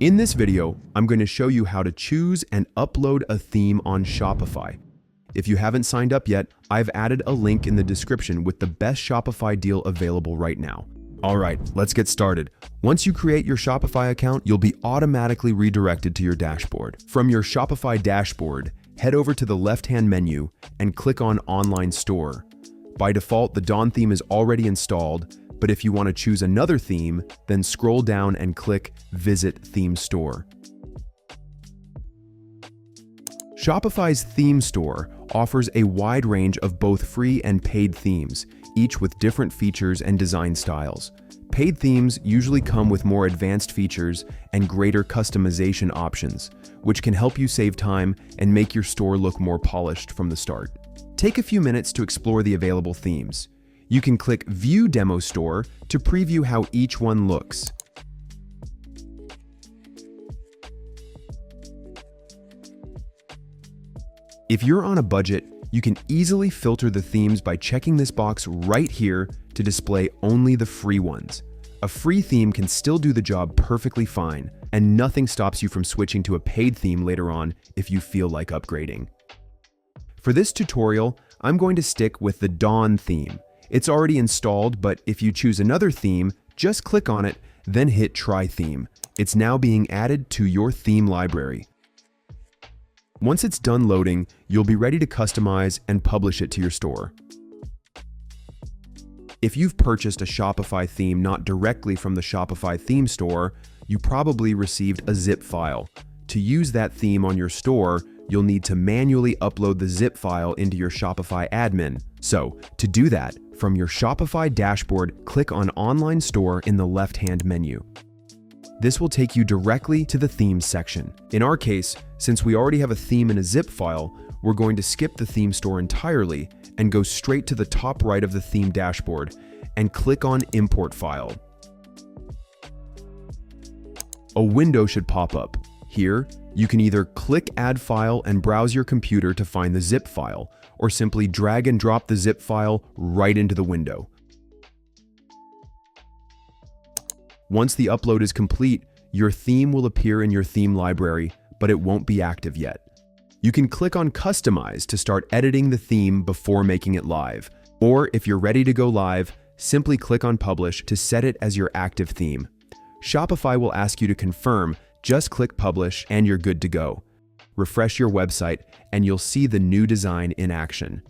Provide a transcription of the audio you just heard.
In this video, I'm going to show you how to choose and upload a theme on Shopify. If you haven't signed up yet, I've added a link in the description with the best Shopify deal available right now. All right, let's get started. Once you create your Shopify account, you'll be automatically redirected to your dashboard. From your Shopify dashboard, head over to the left-hand menu and click on Online Store. By default, the Dawn theme is already installed, but if you want to choose another theme, then scroll down and click Visit Theme Store. Shopify's Theme Store offers a wide range of both free and paid themes, each with different features and design styles. Paid themes usually come with more advanced features and greater customization options, which can help you save time and make your store look more polished from the start. Take a few minutes to explore the available themes. You can click View Demo Store to preview how each one looks. If you're on a budget, you can easily filter the themes by checking this box right here to display only the free ones. A free theme can still do the job perfectly fine, and nothing stops you from switching to a paid theme later on if you feel like upgrading. For this tutorial, I'm going to stick with the Dawn theme. It's already installed, but if you choose another theme, just click on it, then hit Try Theme. It's now being added to your theme library. Once it's done loading, you'll be ready to customize and publish it to your store. If you've purchased a Shopify theme not directly from the Shopify Theme Store, you probably received a zip file. To use that theme on your store, you'll need to manually upload the zip file into your Shopify admin. So, to do that, from your Shopify dashboard, click on Online Store in the left-hand menu. This will take you directly to the Themes section. In our case, since we already have a theme in a zip file, we're going to skip the Theme Store entirely and go straight to the top right of the theme dashboard and click on Import File. A window should pop up. Here, you can either click Add File and browse your computer to find the zip file, or simply drag and drop the zip file right into the window. Once the upload is complete, your theme will appear in your theme library, but it won't be active yet. You can click on Customize to start editing the theme before making it live. Or if you're ready to go live, simply click on Publish to set it as your active theme. Shopify will ask you to confirm. Just click Publish and you're good to go. Refresh your website and you'll see the new design in action.